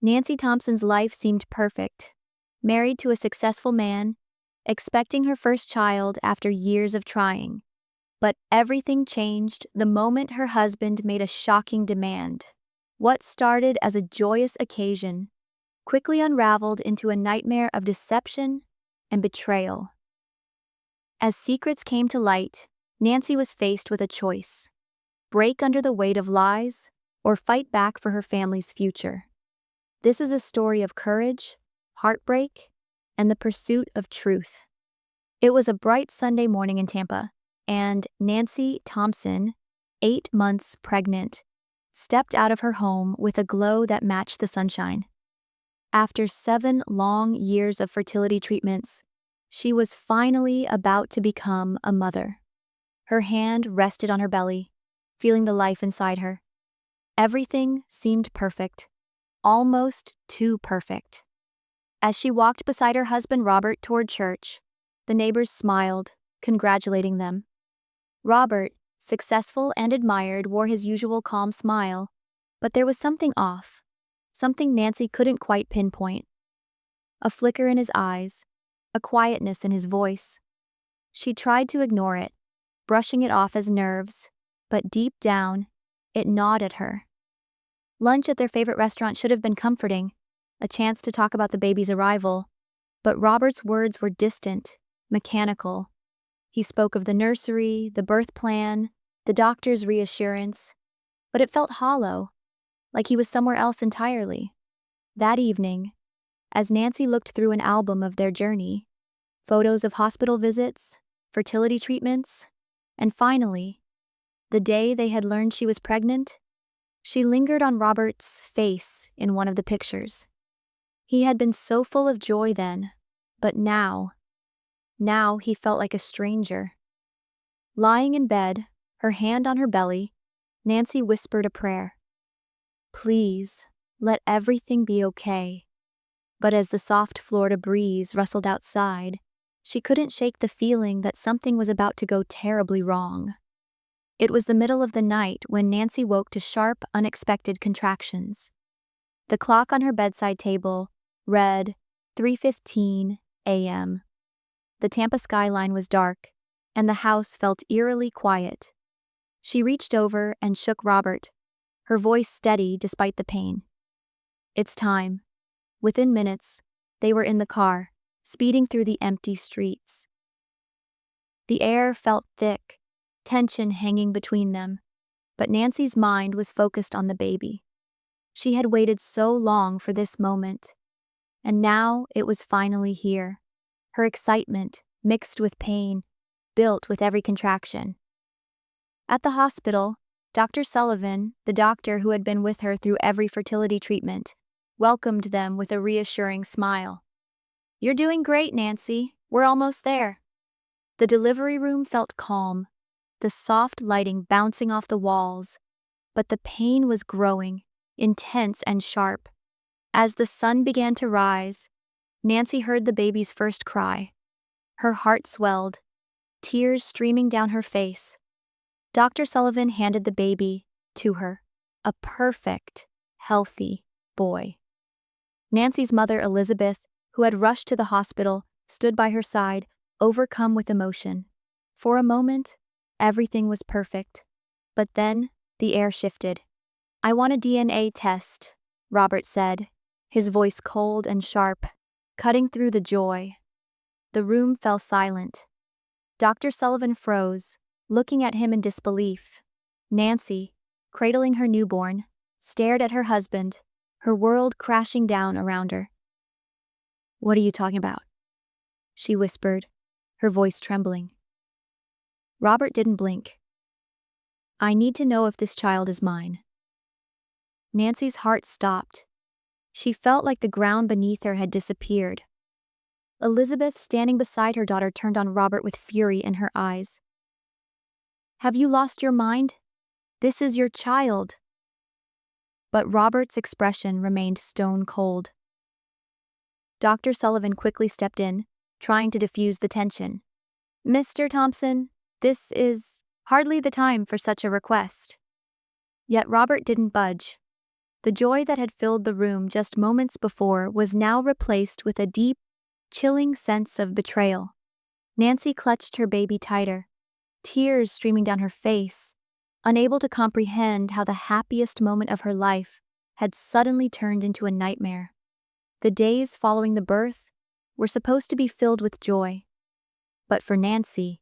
Nancy Thompson's life seemed perfect. Married to a successful man, expecting her first child after years of trying. But everything changed the moment her husband made a shocking demand. What started as a joyous occasion quickly unraveled into a nightmare of deception and betrayal. As secrets came to light, Nancy was faced with a choice: break under the weight of lies or fight back for her family's future. This is a story of courage, heartbreak, and the pursuit of truth. It was a bright Sunday morning in Tampa, and Nancy Thompson, 8 months pregnant, stepped out of her home with a glow that matched the sunshine. After 7 long years of fertility treatments, she was finally about to become a mother. Her hand rested on her belly, feeling the life inside her. Everything seemed perfect, almost too perfect. As she walked beside her husband Robert toward church, the neighbors smiled, congratulating them. Robert, successful and admired, wore his usual calm smile, but there was something off, something Nancy couldn't quite pinpoint. A flicker in his eyes, a quietness in his voice. She tried to ignore it, brushing it off as nerves, but deep down, it gnawed at her. Lunch at their favorite restaurant should have been comforting, a chance to talk about the baby's arrival, but Robert's words were distant, mechanical. He spoke of the nursery, the birth plan, the doctor's reassurance, but it felt hollow, like he was somewhere else entirely. That evening, as Nancy looked through an album of their journey, photos of hospital visits, fertility treatments, and finally, the day they had learned she was pregnant, she lingered on Robert's face in one of the pictures. He had been so full of joy then, but now he felt like a stranger. Lying in bed, her hand on her belly, Nancy whispered a prayer. Please, let everything be okay. But as the soft Florida breeze rustled outside, she couldn't shake the feeling that something was about to go terribly wrong. It was the middle of the night when Nancy woke to sharp, unexpected contractions. The clock on her bedside table read 3:15 a.m. The Tampa skyline was dark, and the house felt eerily quiet. She reached over and shook Robert, her voice steady despite the pain. It's time. Within minutes, they were in the car, speeding through the empty streets. The air felt thick, tension hanging between them, but Nancy's mind was focused on the baby. She had waited so long for this moment, and now it was finally here. Her excitement, mixed with pain, built with every contraction. At the hospital, Dr. Sullivan, the doctor who had been with her through every fertility treatment, welcomed them with a reassuring smile. You're doing great, Nancy. We're almost there. The delivery room felt calm, the soft lighting bouncing off the walls, but the pain was growing, intense and sharp. As the sun began to rise, Nancy heard the baby's first cry. Her heart swelled, tears streaming down her face. Dr. Sullivan handed the baby to her, a perfect, healthy boy. Nancy's mother, Elizabeth, who had rushed to the hospital, stood by her side, overcome with emotion. For a moment, everything was perfect. But then, the air shifted. I want a DNA test, Robert said, his voice cold and sharp, cutting through the joy. The room fell silent. Dr. Sullivan froze, looking at him in disbelief. Nancy, cradling her newborn, stared at her husband, her world crashing down around her. What are you talking about? She whispered, her voice trembling. Robert didn't blink. I need to know if this child is mine. Nancy's heart stopped. She felt like the ground beneath her had disappeared. Elizabeth, standing beside her daughter, turned on Robert with fury in her eyes. Have you lost your mind? This is your child. But Robert's expression remained stone cold. Dr. Sullivan quickly stepped in, trying to diffuse the tension. Mr. Thompson, this is hardly the time for such a request. Yet Robert didn't budge. The joy that had filled the room just moments before was now replaced with a deep, chilling sense of betrayal. Nancy clutched her baby tighter, tears streaming down her face, unable to comprehend how the happiest moment of her life had suddenly turned into a nightmare. The days following the birth were supposed to be filled with joy, but for Nancy,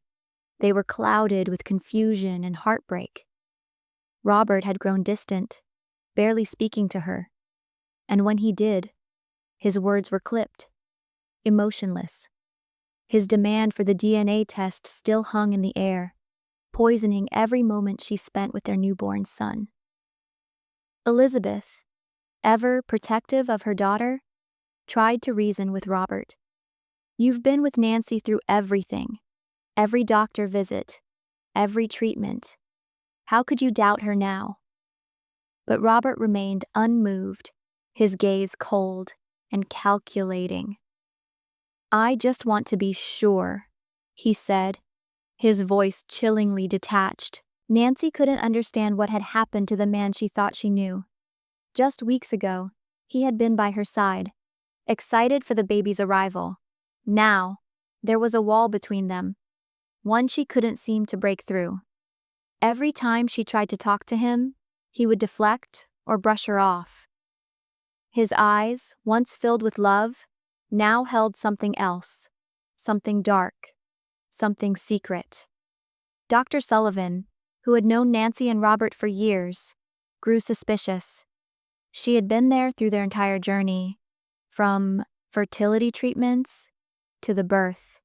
they were clouded with confusion and heartbreak. Robert had grown distant, barely speaking to her, and when he did, his words were clipped, emotionless. His demand for the DNA test still hung in the air, poisoning every moment she spent with their newborn son. Elizabeth, ever protective of her daughter, tried to reason with Robert. "You've been with Nancy through everything, every doctor visit, every treatment. How could you doubt her now?" But Robert remained unmoved, his gaze cold and calculating. "I just want to be sure," he said, his voice chillingly detached. Nancy couldn't understand what had happened to the man she thought she knew. Just weeks ago, he had been by her side, excited for the baby's arrival. Now, there was a wall between them, one she couldn't seem to break through. Every time she tried to talk to him, he would deflect or brush her off. His eyes, once filled with love, now held something else, something dark, something secret. Dr. Sullivan, who had known Nancy and Robert for years, grew suspicious. She had been there through their entire journey, from fertility treatments to the birth.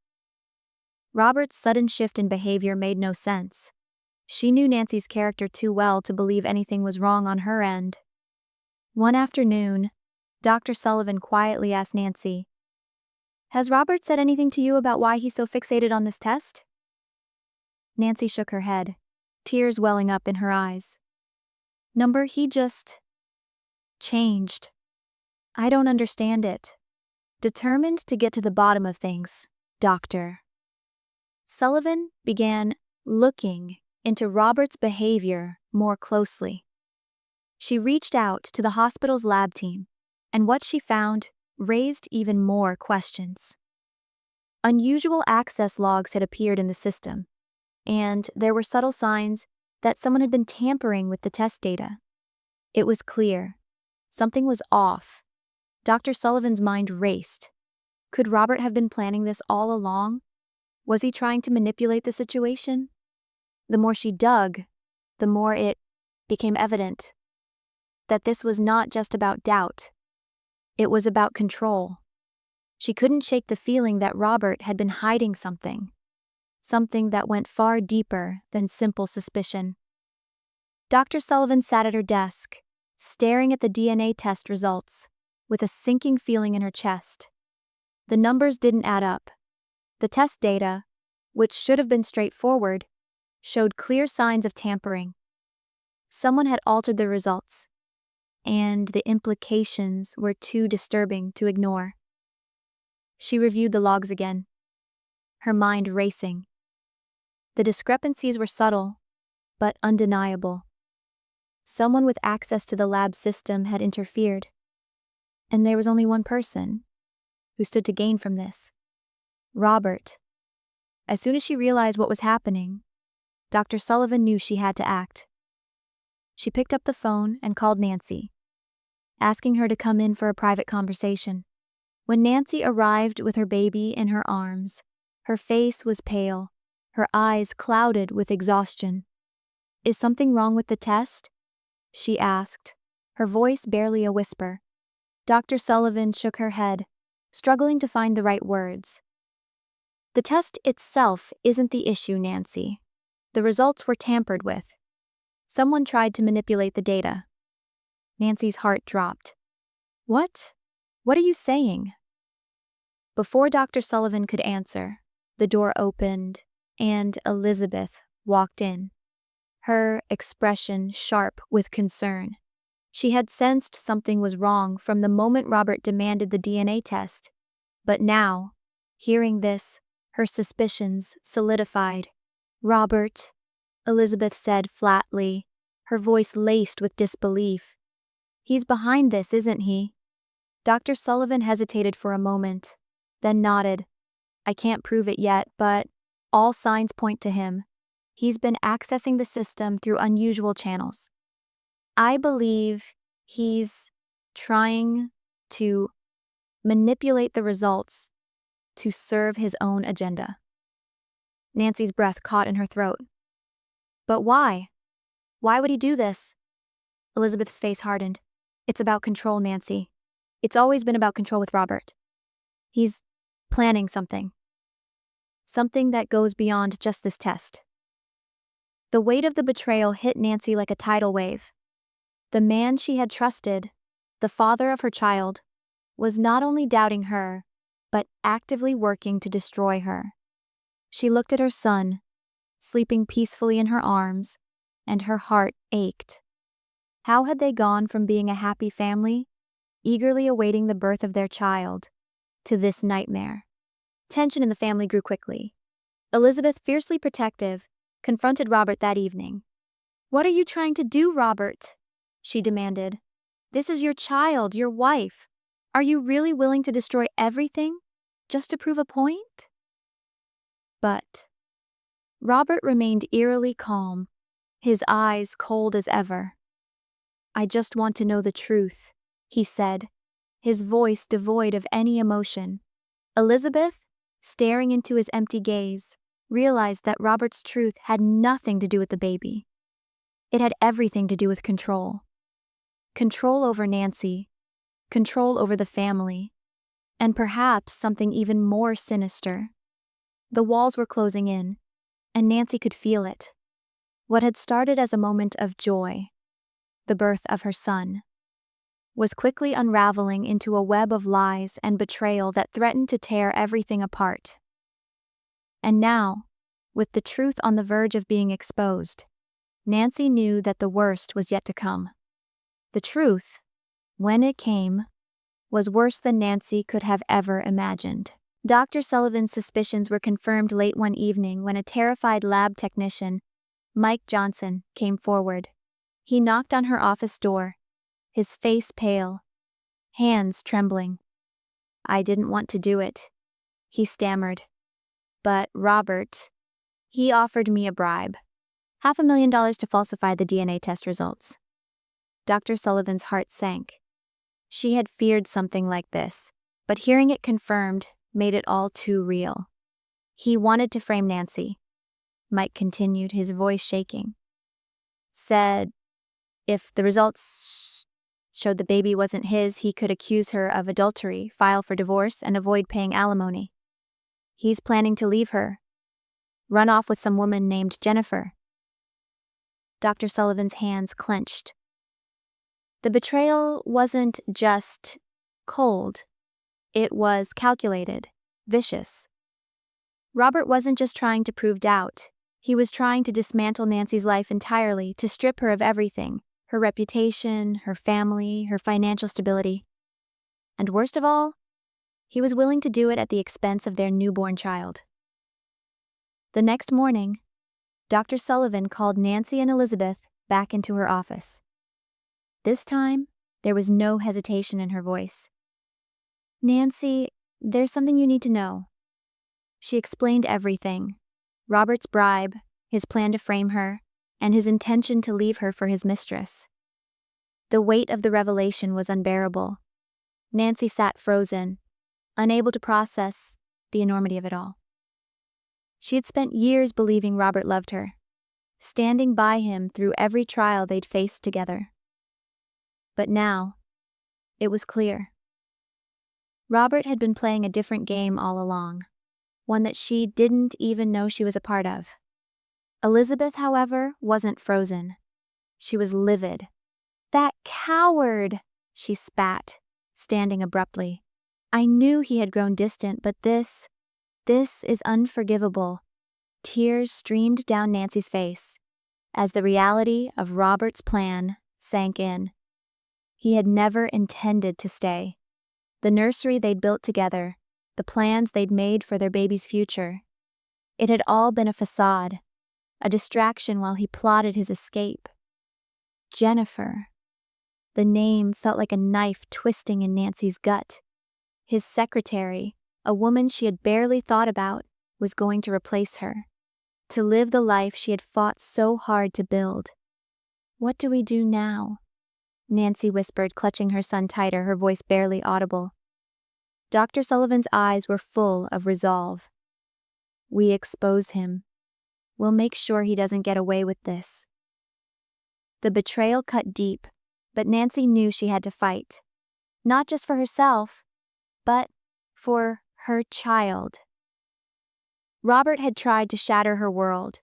Robert's sudden shift in behavior made no sense. She knew Nancy's character too well to believe anything was wrong on her end. One afternoon, Dr. Sullivan quietly asked Nancy, "Has Robert said anything to you about why he's so fixated on this test?" Nancy shook her head, tears welling up in her eyes. He just changed. I don't understand it." Determined to get to the bottom of things, Dr. Sullivan began looking into Robert's behavior more closely. She reached out to the hospital's lab team, and what she found raised even more questions. Unusual access logs had appeared in the system, and there were subtle signs that someone had been tampering with the test data. It was clear. Something was off. Dr. Sullivan's mind raced. Could Robert have been planning this all along? Was he trying to manipulate the situation? The more she dug, the more it became evident that this was not just about doubt. It was about control. She couldn't shake the feeling that Robert had been hiding something that went far deeper than simple suspicion. Dr. Sullivan sat at her desk, staring at the DNA test results, with a sinking feeling in her chest. The numbers didn't add up. The test data, which should have been straightforward, showed clear signs of tampering. Someone had altered the results, and the implications were too disturbing to ignore. She reviewed the logs again, her mind racing. The discrepancies were subtle, but undeniable. Someone with access to the lab system had interfered, and there was only one person who stood to gain from this: Robert. As soon as she realized what was happening, Dr. Sullivan knew she had to act. She picked up the phone and called Nancy, asking her to come in for a private conversation. When Nancy arrived with her baby in her arms, her face was pale, her eyes clouded with exhaustion. "Is something wrong with the test?" she asked, her voice barely a whisper. Dr. Sullivan shook her head, struggling to find the right words. "The test itself isn't the issue, Nancy. The results were tampered with. Someone tried to manipulate the data." Nancy's heart dropped. "What? What are you saying?" Before Dr. Sullivan could answer, the door opened, and Elizabeth walked in, her expression sharp with concern. She had sensed something was wrong from the moment Robert demanded the DNA test, but now, hearing this, her suspicions solidified. "Robert," Elizabeth said flatly, her voice laced with disbelief. He's behind this, isn't he? Dr. Sullivan hesitated for a moment, then nodded. I can't prove it yet, but all signs point to him. He's been accessing the system through unusual channels. I believe he's trying to manipulate the results to serve his own agenda. Nancy's breath caught in her throat. But why? Why would he do this? Elizabeth's face hardened. It's about control, Nancy. It's always been about control with Robert. He's planning something. Something that goes beyond just this test. The weight of the betrayal hit Nancy like a tidal wave. The man she had trusted, the father of her child, was not only doubting her, but actively working to destroy her. She looked at her son, sleeping peacefully in her arms, and her heart ached. How had they gone from being a happy family, eagerly awaiting the birth of their child, to this nightmare? Tension in the family grew quickly. Elizabeth, fiercely protective, confronted Robert that evening. "What are you trying to do, Robert?" she demanded. "This is your child, your wife. Are you really willing to destroy everything just to prove a point?" But Robert remained eerily calm, his eyes cold as ever. "I just want to know the truth," he said, his voice devoid of any emotion. Elizabeth, staring into his empty gaze, realized that Robert's truth had nothing to do with the baby. It had everything to do with control. Control over Nancy, control over the family, and perhaps something even more sinister. The walls were closing in, and Nancy could feel it. What had started as a moment of joy, the birth of her son, was quickly unraveling into a web of lies and betrayal that threatened to tear everything apart. And now, with the truth on the verge of being exposed, Nancy knew that the worst was yet to come. The truth, when it came, was worse than Nancy could have ever imagined. Dr. Sullivan's suspicions were confirmed late one evening when a terrified lab technician, Mike Johnson, came forward. He knocked on her office door, his face pale, hands trembling. "I didn't want to do it," he stammered. "But Robert, he offered me a bribe. $500,000 to falsify the DNA test results." Dr. Sullivan's heart sank. She had feared something like this, but hearing it confirmed made it all too real. "He wanted to frame Nancy," Mike continued, his voice shaking. "Said if the results showed the baby wasn't his, he could accuse her of adultery, file for divorce, and avoid paying alimony. He's planning to leave her, run off with some woman named Jennifer." Dr. Sullivan's hands clenched. The betrayal wasn't just cold. It was calculated, vicious. Robert wasn't just trying to prove doubt. He was trying to dismantle Nancy's life entirely, to strip her of everything, her reputation, her family, her financial stability. And worst of all, he was willing to do it at the expense of their newborn child. The next morning, Dr. Sullivan called Nancy and Elizabeth back into her office. This time, there was no hesitation in her voice. "Nancy, there's something you need to know." She explained everything: Robert's bribe, his plan to frame her, and his intention to leave her for his mistress. The weight of the revelation was unbearable. Nancy sat frozen, unable to process the enormity of it all. She had spent years believing Robert loved her, standing by him through every trial they'd faced together. But now, it was clear. Robert had been playing a different game all along, one that she didn't even know she was a part of. Elizabeth, however, wasn't frozen. She was livid. "That coward!" she spat, standing abruptly. "I knew he had grown distant, but this is unforgivable." Tears streamed down Nancy's face as the reality of Robert's plan sank in. He had never intended to stay. The nursery they'd built together, the plans they'd made for their baby's future, it had all been a facade, a distraction while he plotted his escape. Jennifer. The name felt like a knife twisting in Nancy's gut. His secretary, a woman she had barely thought about, was going to replace her, to live the life she had fought so hard to build. "What do we do now?" Nancy whispered, clutching her son tighter, her voice barely audible. Dr. Sullivan's eyes were full of resolve. "We expose him. We'll make sure he doesn't get away with this." The betrayal cut deep, but Nancy knew she had to fight. Not just for herself, but for her child. Robert had tried to shatter her world,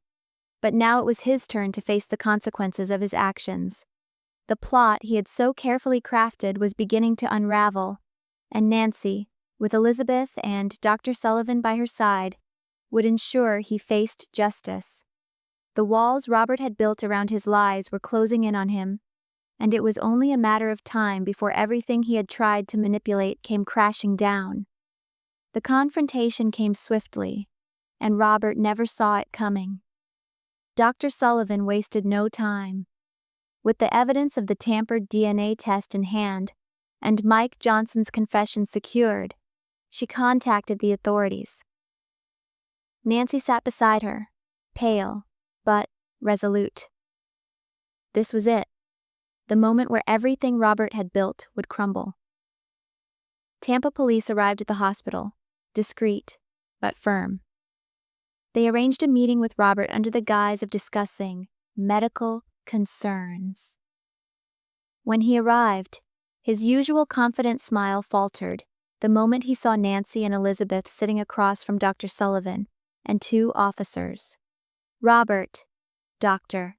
but now it was his turn to face the consequences of his actions. The plot he had so carefully crafted was beginning to unravel, and Nancy, with Elizabeth and Dr. Sullivan by her side, would ensure he faced justice. The walls Robert had built around his lies were closing in on him, and it was only a matter of time before everything he had tried to manipulate came crashing down. The confrontation came swiftly, and Robert never saw it coming. Dr. Sullivan wasted no time. With the evidence of the tampered DNA test in hand and Mike Johnson's confession secured, she contacted the authorities. Nancy sat beside her, pale, but resolute. This was it, the moment where everything Robert had built would crumble. Tampa police arrived at the hospital, discreet, but firm. They arranged a meeting with Robert under the guise of discussing medical concerns. When he arrived, his usual confident smile faltered the moment he saw Nancy and Elizabeth sitting across from Dr. Sullivan and two officers. "Robert, Doctor,"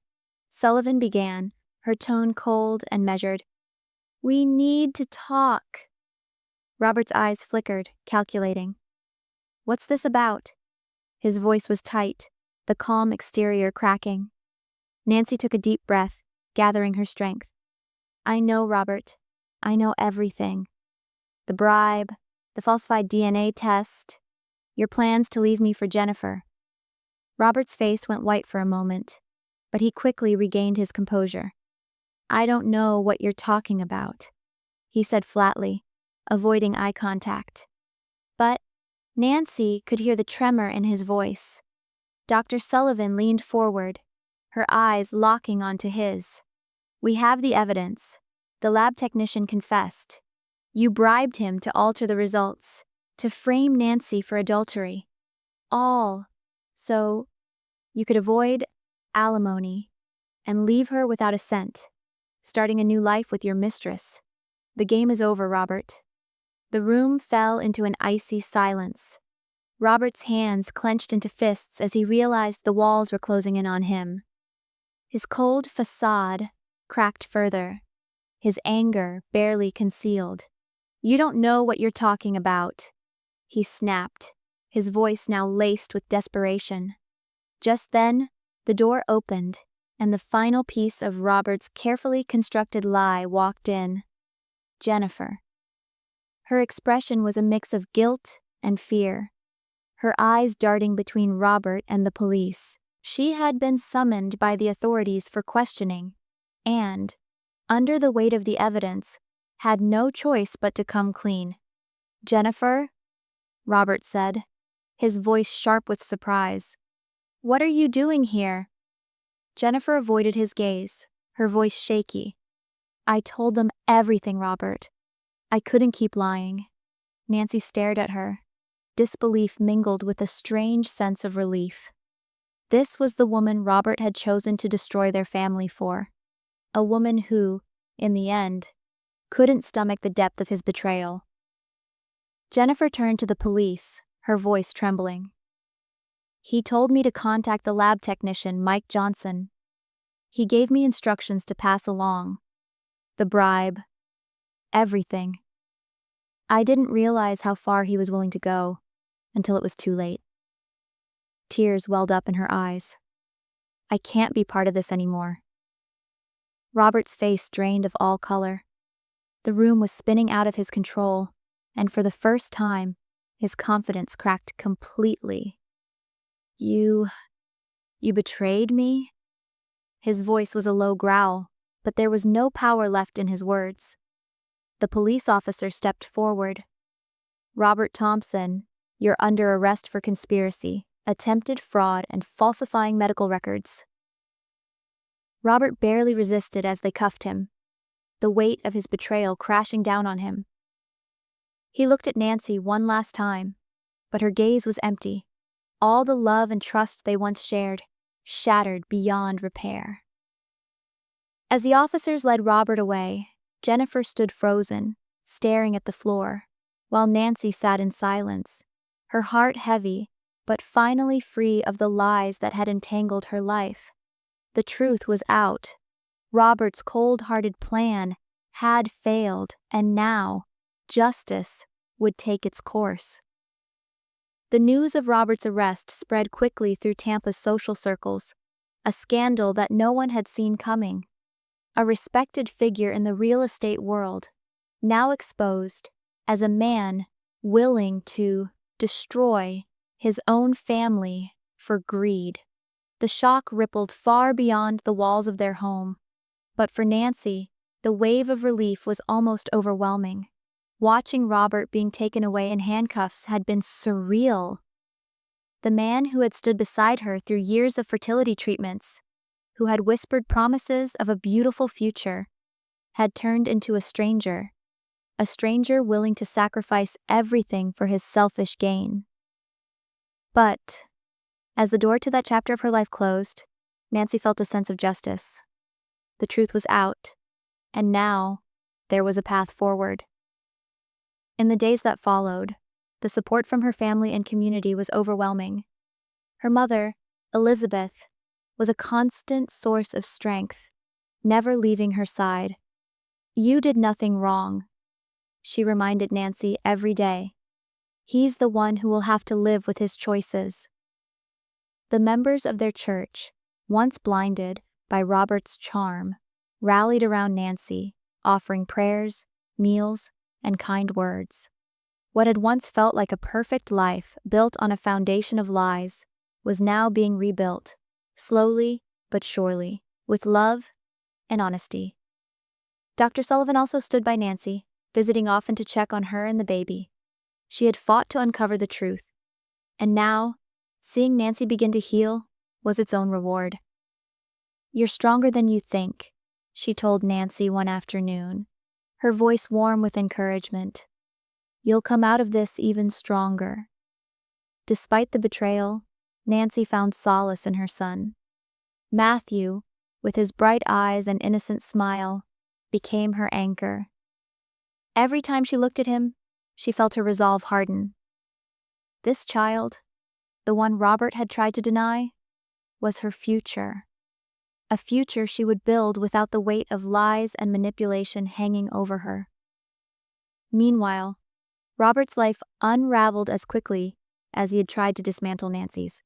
Sullivan began, her tone cold and measured. "We need to talk." Robert's eyes flickered, calculating. "What's this about?" His voice was tight, the calm exterior cracking. Nancy took a deep breath, gathering her strength. "I know, Robert. I know everything. The bribe, the falsified DNA test, your plans to leave me for Jennifer." Robert's face went white for a moment, but he quickly regained his composure. "I don't know what you're talking about," he said flatly, avoiding eye contact. But Nancy could hear the tremor in his voice. Dr. Sullivan leaned forward, her eyes locking onto his. "We have the evidence," the lab technician confessed. "You bribed him to alter the results, to frame Nancy for adultery. All so you could avoid alimony and leave her without a cent, starting a new life with your mistress. The game is over, Robert." The room fell into an icy silence. Robert's hands clenched into fists as he realized the walls were closing in on him. His cold facade cracked further, his anger barely concealed. "You don't know what you're talking about," he snapped, his voice now laced with desperation. Just then, the door opened, and the final piece of Robert's carefully constructed lie walked in. Jennifer. Her expression was a mix of guilt and fear, her eyes darting between Robert and the police. She had been summoned by the authorities for questioning, and, under the weight of the evidence, had no choice but to come clean. "Jennifer," Robert said, his voice sharp with surprise. "What are you doing here?" Jennifer avoided his gaze, her voice shaky. "I told them everything, Robert. I couldn't keep lying." Nancy stared at her, disbelief mingled with a strange sense of relief. This was the woman Robert had chosen to destroy their family for. A woman who, in the end, couldn't stomach the depth of his betrayal. Jennifer turned to the police, her voice trembling. "He told me to contact the lab technician, Mike Johnson. He gave me instructions to pass along. The bribe. Everything. I didn't realize how far he was willing to go until it was too late." Tears welled up in her eyes. "I can't be part of this anymore." Robert's face drained of all color. The room was spinning out of his control, and for the first time, his confidence cracked completely. You betrayed me?" His voice was a low growl, but there was no power left in his words. The police officer stepped forward. "Robert Thompson, you're under arrest for conspiracy, attempted fraud, and falsifying medical records." Robert barely resisted as they cuffed him, the weight of his betrayal crashing down on him. He looked at Nancy one last time, but her gaze was empty. All the love and trust they once shared, shattered beyond repair. As the officers led Robert away, Jennifer stood frozen, staring at the floor, while Nancy sat in silence, her heart heavy, but finally free of the lies that had entangled her life. The truth was out. Robert's cold-hearted plan had failed, and now justice would take its course. The news of Robert's arrest spread quickly through Tampa's social circles, a scandal that no one had seen coming. A respected figure in the real estate world, now exposed as a man willing to destroy his own family for greed. The shock rippled far beyond the walls of their home, but for Nancy, the wave of relief was almost overwhelming. Watching Robert being taken away in handcuffs had been surreal. The man who had stood beside her through years of fertility treatments, who had whispered promises of a beautiful future, had turned into a stranger willing to sacrifice everything for his selfish gain. But as the door to that chapter of her life closed, Nancy felt a sense of justice. The truth was out, and now there was a path forward. In the days that followed, the support from her family and community was overwhelming. Her mother, Elizabeth, was a constant source of strength, never leaving her side. "You did nothing wrong," she reminded Nancy every day. "He's the one who will have to live with his choices." The members of their church, once blinded by Robert's charm, rallied around Nancy, offering prayers, meals, and kind words. What had once felt like a perfect life built on a foundation of lies was now being rebuilt, slowly but surely, with love and honesty. Dr. Sullivan also stood by Nancy, visiting often to check on her and the baby. She had fought to uncover the truth, and now, seeing Nancy begin to heal was its own reward. "You're stronger than you think," she told Nancy one afternoon, her voice warm with encouragement. "You'll come out of this even stronger." Despite the betrayal, Nancy found solace in her son. Matthew, with his bright eyes and innocent smile, became her anchor. Every time she looked at him, she felt her resolve harden. This child, the one Robert had tried to deny, was her future. A future she would build without the weight of lies and manipulation hanging over her. Meanwhile, Robert's life unraveled as quickly as he had tried to dismantle Nancy's.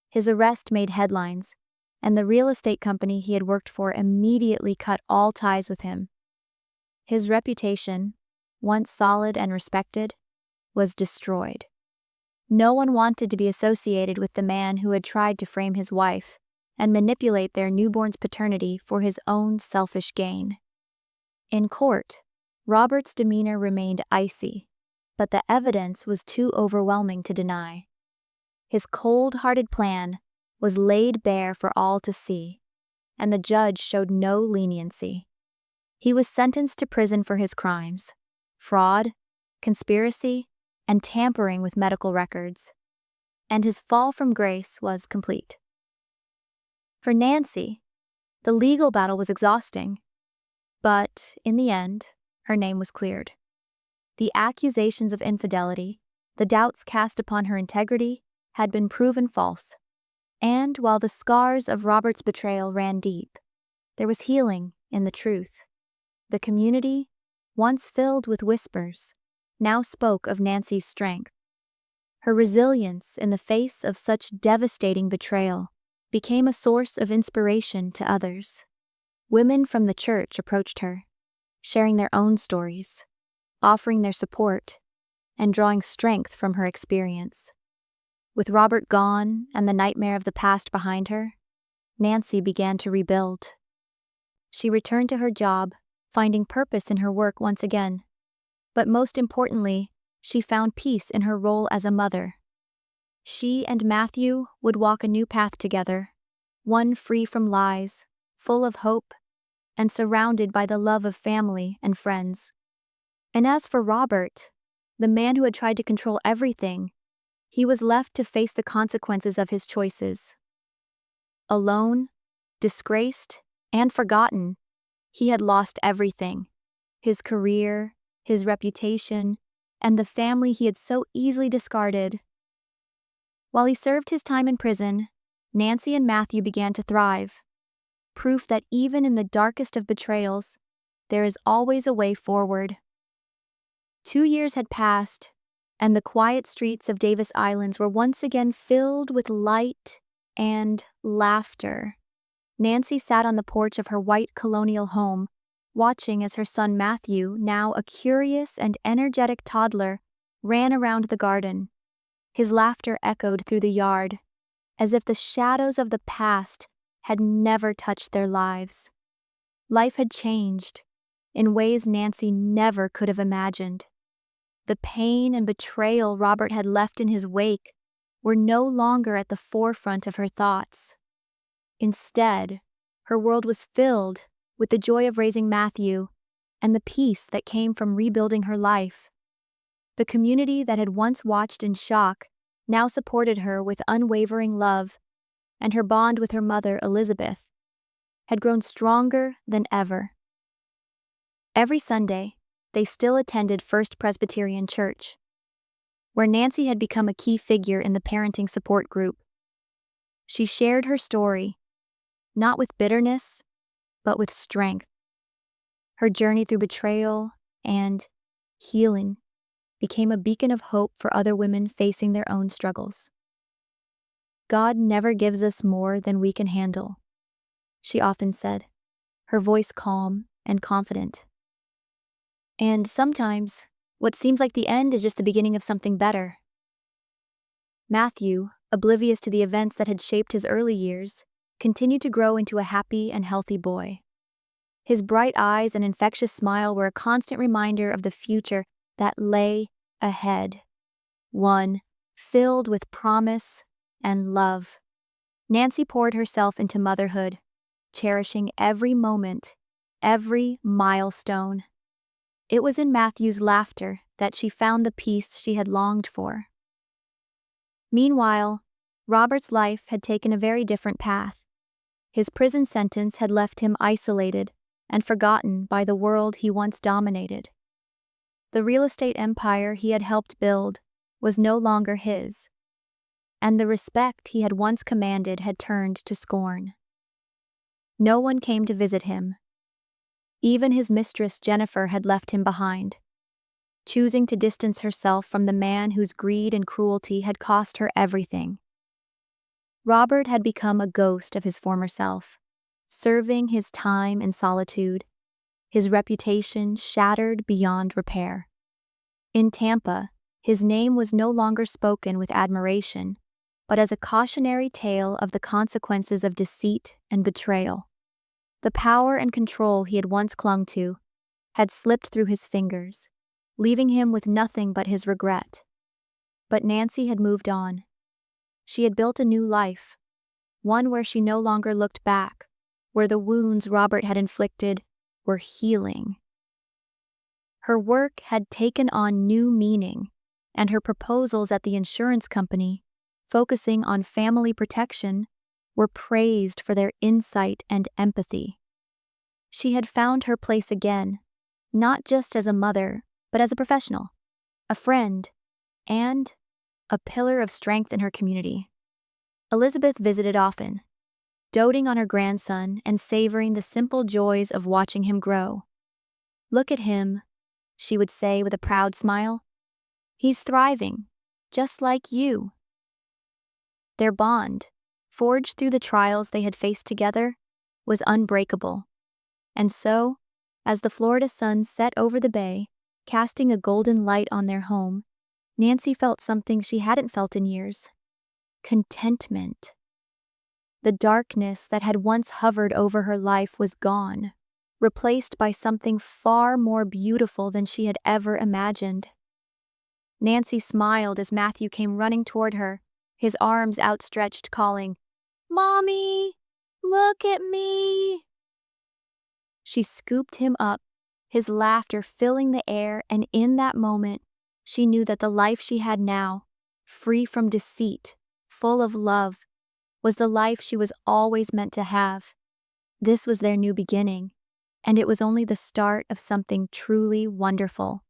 His arrest made headlines, and the real estate company he had worked for immediately cut all ties with him. His reputation, once solid and respected, was destroyed. No one wanted to be associated with the man who had tried to frame his wife and manipulate their newborn's paternity for his own selfish gain. In court, Robert's demeanor remained icy, but the evidence was too overwhelming to deny. His cold-hearted plan was laid bare for all to see, and the judge showed no leniency. He was sentenced to prison for his crimes: fraud, conspiracy, and tampering with medical records. And his fall from grace was complete. For Nancy, the legal battle was exhausting, but in the end, her name was cleared. The accusations of infidelity, the doubts cast upon her integrity, had been proven false. And while the scars of Robert's betrayal ran deep, there was healing in the truth. The community, once filled with whispers, now spoke of Nancy's strength. Her resilience in the face of such devastating betrayal became a source of inspiration to others. Women from the church approached her, sharing their own stories, offering their support, and drawing strength from her experience. With Robert gone and the nightmare of the past behind her, Nancy began to rebuild. She returned to her job, finding purpose in her work once again. But most importantly, she found peace in her role as a mother. She and Matthew would walk a new path together, one free from lies, full of hope, and surrounded by the love of family and friends. And as for Robert, the man who had tried to control everything, he was left to face the consequences of his choices. Alone, disgraced, and forgotten, he had lost everything: his career, his reputation, and the family he had so easily discarded. While he served his time in prison, Nancy and Matthew began to thrive, proof that even in the darkest of betrayals, there is always a way forward. 2 years had passed, and the quiet streets of Davis Islands were once again filled with light and laughter. Nancy sat on the porch of her white colonial home, watching as her son Matthew, now a curious and energetic toddler, ran around the garden. His laughter echoed through the yard, as if the shadows of the past had never touched their lives. Life had changed, in ways Nancy never could have imagined. The pain and betrayal Robert had left in his wake were no longer at the forefront of her thoughts. Instead, her world was filled with the joy of raising Matthew and the peace that came from rebuilding her life. The community that had once watched in shock now supported her with unwavering love, and her bond with her mother, Elizabeth, had grown stronger than ever. Every Sunday, they still attended First Presbyterian Church, where Nancy had become a key figure in the parenting support group. She shared her story, not with bitterness, but with strength. Her journey through betrayal and healing became a beacon of hope for other women facing their own struggles. God never gives us more than we can handle, she often said, her voice calm and confident. And sometimes, what seems like the end is just the beginning of something better. Matthew, oblivious to the events that had shaped his early years, continued to grow into a happy and healthy boy. His bright eyes and infectious smile were a constant reminder of the future that lay ahead, one filled with promise and love. Nancy poured herself into motherhood, cherishing every moment, every milestone. It was in Matthew's laughter that she found the peace she had longed for. Meanwhile, Robert's life had taken a very different path. His prison sentence had left him isolated and forgotten by the world he once dominated. The real estate empire he had helped build was no longer his, and the respect he had once commanded had turned to scorn. No one came to visit him. Even his mistress Jennifer had left him behind, choosing to distance herself from the man whose greed and cruelty had cost her everything. Robert had become a ghost of his former self, serving his time in solitude, his reputation shattered beyond repair. In Tampa, his name was no longer spoken with admiration, but as a cautionary tale of the consequences of deceit and betrayal. The power and control he had once clung to had slipped through his fingers, leaving him with nothing but his regret. But Nancy had moved on. She had built a new life, one where she no longer looked back, where the wounds Robert had inflicted were healing. Her work had taken on new meaning, and her proposals at the insurance company, focusing on family protection, were praised for their insight and empathy. She had found her place again, not just as a mother, but as a professional, a friend, and a pillar of strength in her community. Elizabeth visited often, doting on her grandson and savoring the simple joys of watching him grow. "Look at him," she would say with a proud smile. "He's thriving, just like you." Their bond, forged through the trials they had faced together, was unbreakable. And so, as the Florida sun set over the bay, casting a golden light on their home, Nancy felt something she hadn't felt in years: contentment. The darkness that had once hovered over her life was gone. replaced by something far more beautiful than she had ever imagined. Nancy smiled as Matthew came running toward her, his arms outstretched, calling, "Mommy, look at me!" She scooped him up, his laughter filling the air, and in that moment, she knew that the life she had now, free from deceit, full of love, was the life she was always meant to have. This was their new beginning, and it was only the start of something truly wonderful.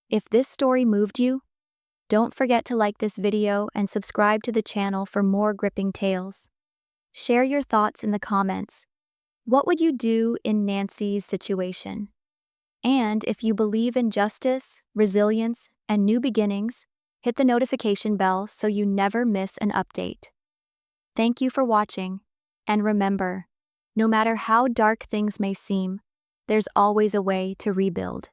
If this story moved you, don't forget to like this video and subscribe to the channel for more gripping tales. Share your thoughts in the comments. What would you do in Nancy's situation? And if you believe in justice, resilience, and new beginnings, hit the notification bell so you never miss an update. Thank you for watching, and remember, no matter how dark things may seem, there's always a way to rebuild.